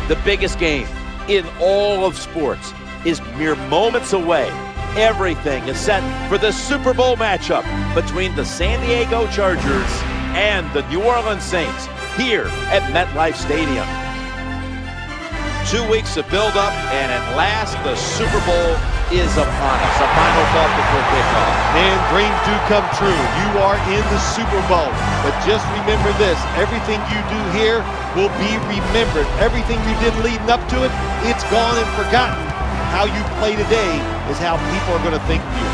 The biggest game in all of sports is mere moments away. Everything is set for the Super Bowl matchup between the San Diego Chargers and the New Orleans Saints here at MetLife Stadium. 2 weeks of build-up, and at last the Super Bowl is upon us. A final thought before kickoff. Man, dreams do come true. You are in the Super Bowl. But just remember this, everything you do here will be remembered. Everything you did leading up to it, it's gone and forgotten. How you play today is how people are going to think of you.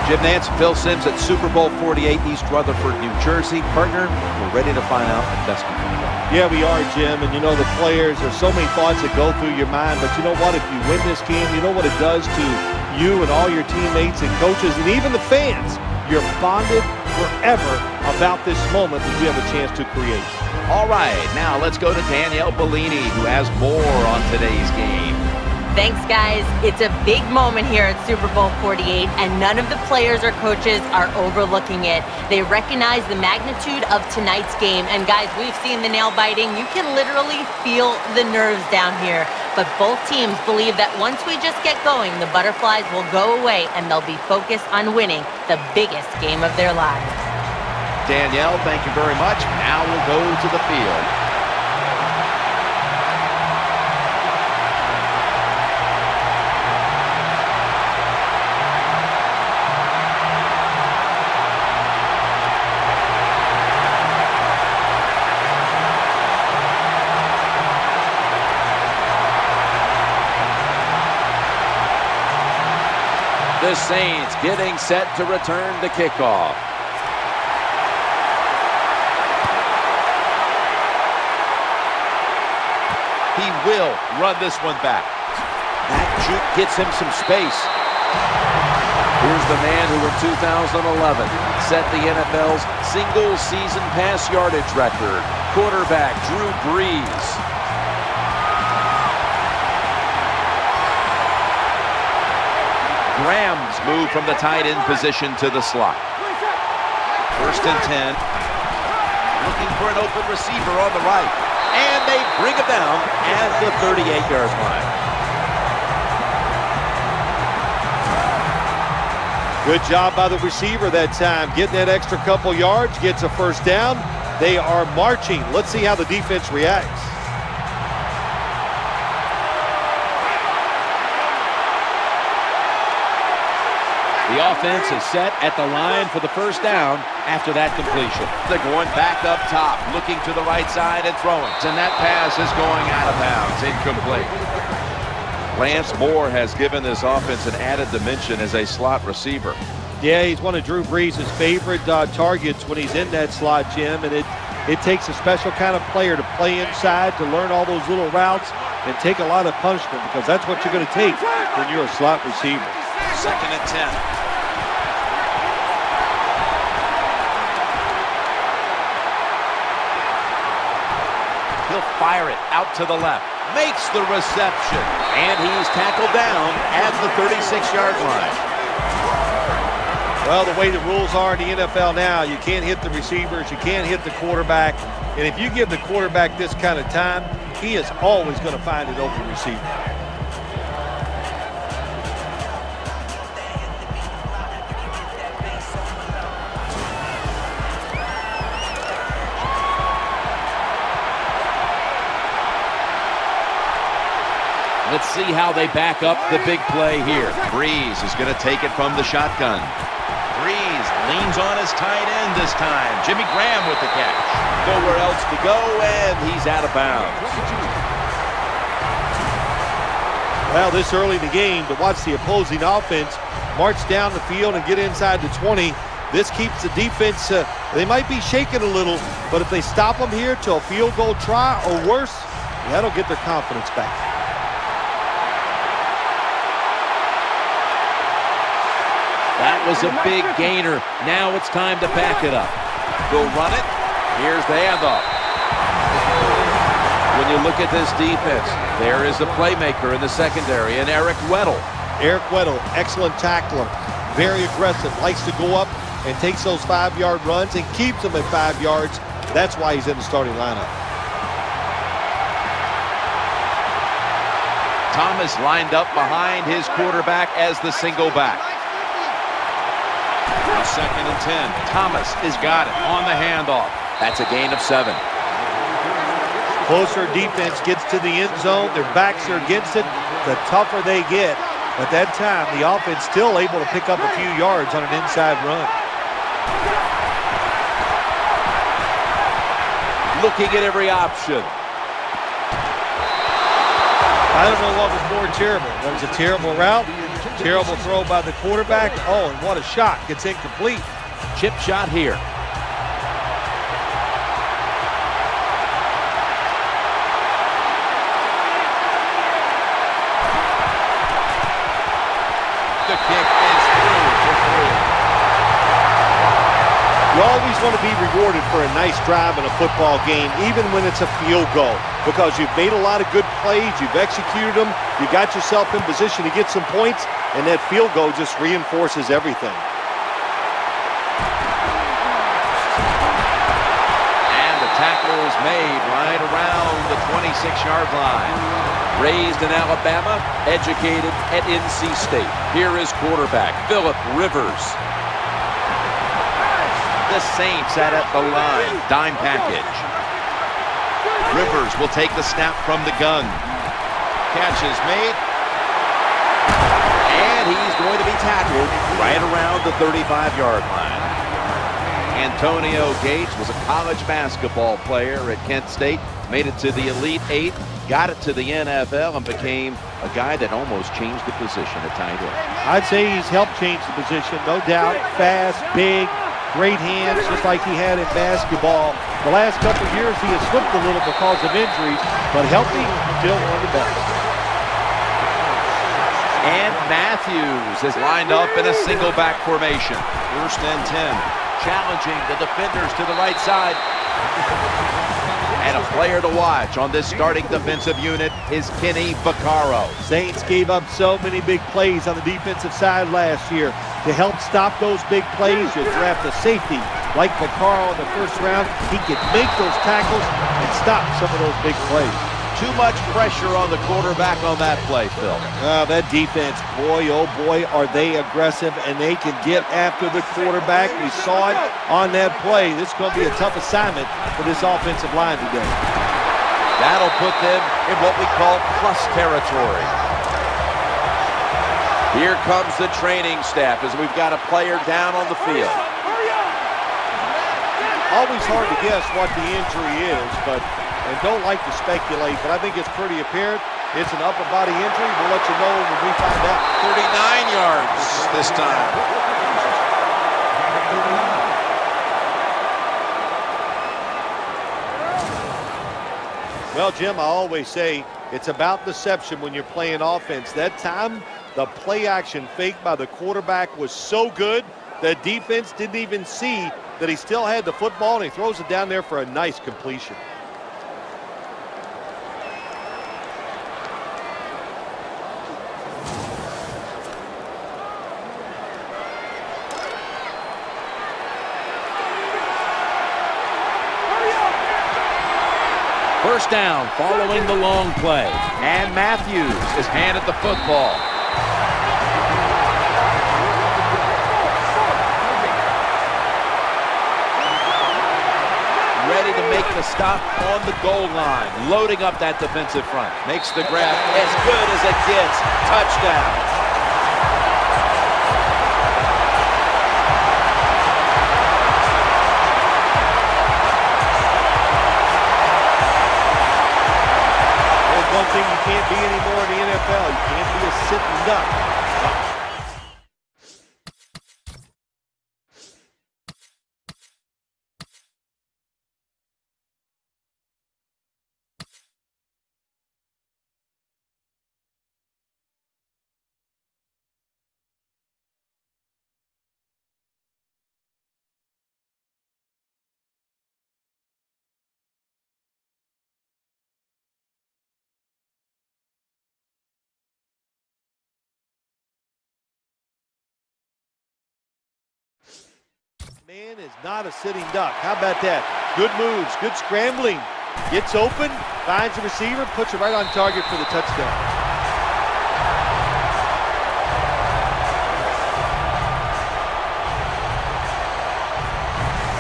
Jim Nance and Phil Simms at Super Bowl 48, East Rutherford, New Jersey. Partner, we're ready to find out the best we can do. Yeah, we are, Jim. And you know, the players, there's so many thoughts that go through your mind. But you know what? If you win this game, you know what it does to you and all your teammates and coaches and even the fans. You're bonded forever about this moment that you have a chance to create. All right, now let's go to Danielle Bellini, who has more on today's game. Thanks, guys. It's a big moment here at Super Bowl 48, and none of the players or coaches are overlooking it. They recognize the magnitude of tonight's game, and guys, we've seen the nail biting. You can literally feel the nerves down here, but both teams believe that once we just get going, the butterflies will go away, and they'll be focused on winning the biggest game of their lives. Danielle, thank you very much. Now we'll go to the field. The Saints getting set to return the kickoff. He will run this one back. That juke gets him some space. Here's the man who in 2011 set the NFL's single-season pass yardage record, quarterback Drew Brees. Graham's move from the tight end position to the slot. 1st and 10. Looking for an open receiver on the right. And they bring him down at the 38-yard line. Good job by the receiver that time. Getting that extra couple yards, gets a first down. They are marching. Let's see how the defense reacts. The offense is set at the line for the first down after that completion. They're going back up top, looking to the right side and throwing. And that pass is going out of bounds, incomplete. Lance Moore has given this offense an added dimension as a slot receiver. Yeah, he's one of Drew Brees' favorite targets when he's in that slot, Jim. And it takes a special kind of player to play inside, to learn all those little routes, and take a lot of punishment, because that's what you're going to take when you're a slot receiver. 2nd and 10. He'll fire it out to the left. Makes the reception. And he's tackled down at the 36-yard line. Well, the way the rules are in the NFL now, you can't hit the receivers, you can't hit the quarterback. And if you give the quarterback this kind of time, he is always going to find an open receiver. Let's see how they back up the big play here. Brees is going to take it from the shotgun. Brees leans on his tight end this time. Jimmy Graham with the catch. Nowhere else to go, and he's out of bounds. Well, this early in the game, to watch the opposing offense march down the field and get inside the 20, this keeps the defense, they might be shaking a little, but if they stop them here to a field goal try or worse, that'll get their confidence back. That was a big gainer. Now it's time to back it up. Go run it. Here's the handoff. when you look at this defense, there is a playmaker in the secondary, and Eric Weddle. Eric Weddle, excellent tackler, very aggressive, likes to go up and takes those 5-yard runs and keeps them at 5 yards. That's why he's in the starting lineup. Thomas lined up behind his quarterback as the single back. Now 2nd and 10. Thomas has got it on the handoff. That's a gain of 7. Closer defense gets to the end zone. Their backs are against it. The tougher they get. At that time, the offense still able to pick up a few yards on an inside run. Looking at every option. I don't know what was more terrible. That was a terrible route, terrible throw by the quarterback. Oh, and what a shot. Gets incomplete. Chip shot here. The kick is through for 3. You always want to be rewarded for a nice drive in a football game, even when it's a field goal, because you've made a lot of good plays, you've executed them, you got yourself in position to get some points, and that field goal just reinforces everything. And the tackle is made right around the 26-yard line. Raised in Alabama, educated at NC State. Here is quarterback Phillip Rivers. The Saints at the line. Dime package. Rivers will take the snap from the gun. Catch is made. And he's going to be tackled right around the 35-yard line. Antonio Gates was a college basketball player at Kent State. Made it to the Elite Eight. Got it to the NFL and became a guy that almost changed the position at tight end. I'd say he's helped change the position, no doubt. Fast, big, great hands, just like he had in basketball. The last couple of years, he has slipped a little because of injuries, but healthy, still one of the best. And Matthews is lined up in a single back formation. 1st and 10. Challenging the defenders to the right side. And a player to watch on this starting defensive unit is Kenny Vaccaro. Saints gave up so many big plays on the defensive side last year. To help stop those big plays, you draft a safety like Vaccaro in the 1st round. He can make those tackles and stop some of those big plays. Too much pressure on the quarterback on that play, Phil. That defense, boy, oh boy, are they aggressive, and they can get after the quarterback. We saw it on that play. This is going to be a tough assignment for this offensive line today. That'll put them in what we call plus territory. Here comes the training staff as we've got a player down on the field. Always hard to guess what the injury is, and don't like to speculate, but I think it's pretty apparent. It's an upper body injury. We'll let you know when we find out. 39 yards this time. Well, Jim, I always say it's about deception when you're playing offense. That time, the play action fake by the quarterback was so good, the defense didn't even see that he still had the football, and he throws it down there for a nice completion. First down following the long play. And Matthews is handed the football. Ready to make the stop on the goal line. Loading up that defensive front. Makes the grab as good as it gets. Touchdown. One thing you can't be anymore in the NFL. You can't be a sitting duck. Man is not a sitting duck. How about that? Good moves, good scrambling. Gets open, finds the receiver, puts it right on target for the touchdown.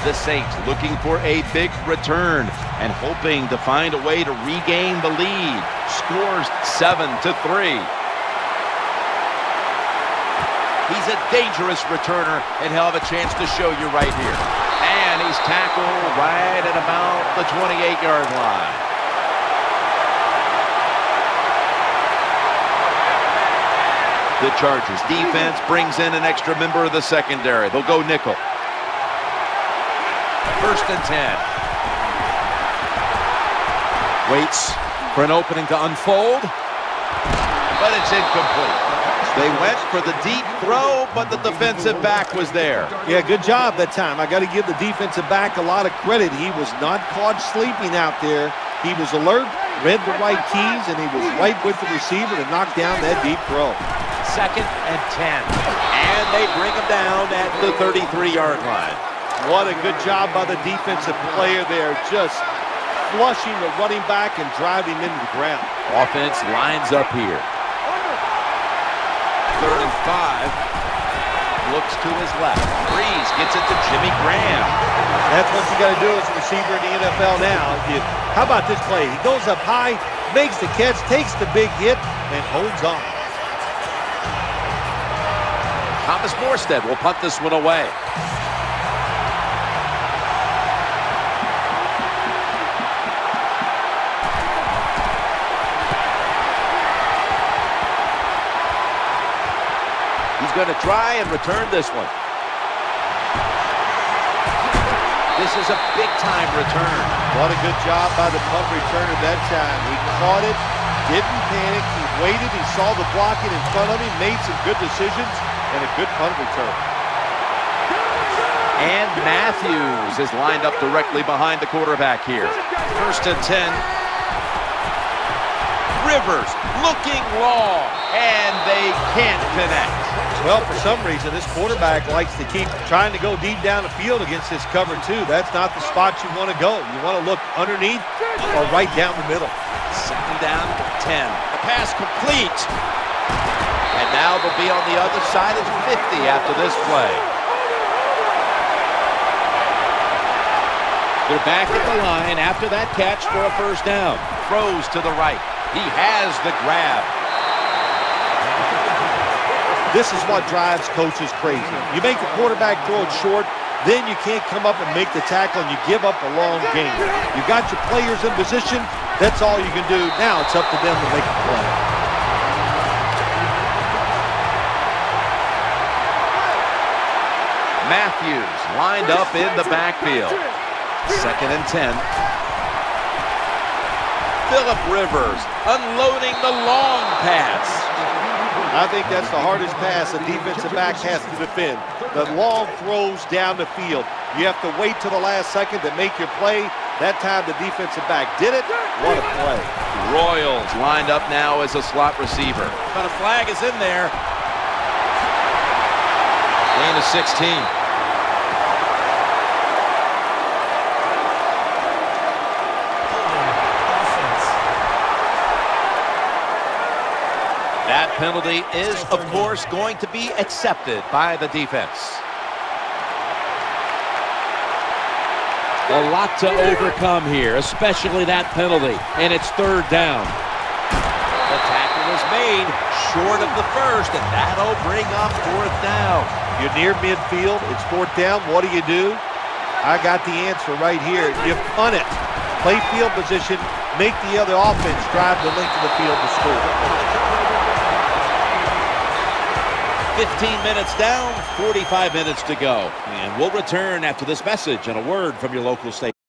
The Saints looking for a big return and hoping to find a way to regain the lead. Scores 7-3. He's a dangerous returner, and he'll have a chance to show you right here. And he's tackled right at about the 28-yard line. The Chargers defense brings in an extra member of the secondary. They'll go nickel. 1st and 10. Waits for an opening to unfold, but it's incomplete. They went for the deep throw, but the defensive back was there. Yeah, good job that time. I got to give the defensive back a lot of credit. He was not caught sleeping out there. He was alert, read the right keys, and he was right with the receiver to knock down that deep throw. 2nd and 10. And they bring him down at the 33-yard line. What a good job by the defensive player there, just flushing the running back and driving him into the ground. Offense lines up here. 3rd and 5. Looks to his left. Breeze gets it to Jimmy Graham. That's what you got to do as a receiver in the NFL now. How about this play? He goes up high, makes the catch, takes the big hit, and holds on. Thomas Morstead will punt this one away. Going to try and return this one. This is a big-time return. What a good job by the punt returner that time. He caught it, didn't panic, he waited, he saw the blocking in front of him, made some good decisions, and a good punt return. And Matthews is lined up directly behind the quarterback here. 1st and 10. Rivers looking long, and they can't connect. Well, for some reason, this quarterback likes to keep trying to go deep down the field against this cover two. That's not the spot you want to go. You want to look underneath or right down the middle. 2nd down, 10. The pass complete. And now they'll be on the other side of 50 after this play. They're back at the line after that catch for a 1st down. Throws to the right. He has the grab. This is what drives coaches crazy. You make the quarterback throw it short, then you can't come up and make the tackle, and you give up a long gain. You got your players in position. That's all you can do. Now it's up to them to make a play. Matthews lined up in the backfield. 2nd and 10. Phillip Rivers unloading the long pass. I think that's the hardest pass a defensive back has to defend. The long throws down the field. You have to wait till the last second to make your play. That time the defensive back did it. What a play. Royals lined up now as a slot receiver. But a flag is in there. Gain of 16. That penalty is, of course, going to be accepted by the defense. A lot to overcome here, especially that penalty, and it's 3rd down. The tackle is made short of the 1st, and that'll bring up 4th down. You're near midfield. It's 4th down. What do? I got the answer right here. You punt it. Play field position. Make the other offense drive the length of the field to score. 15 minutes down, 45 minutes to go. And we'll return after this message and a word from your local station.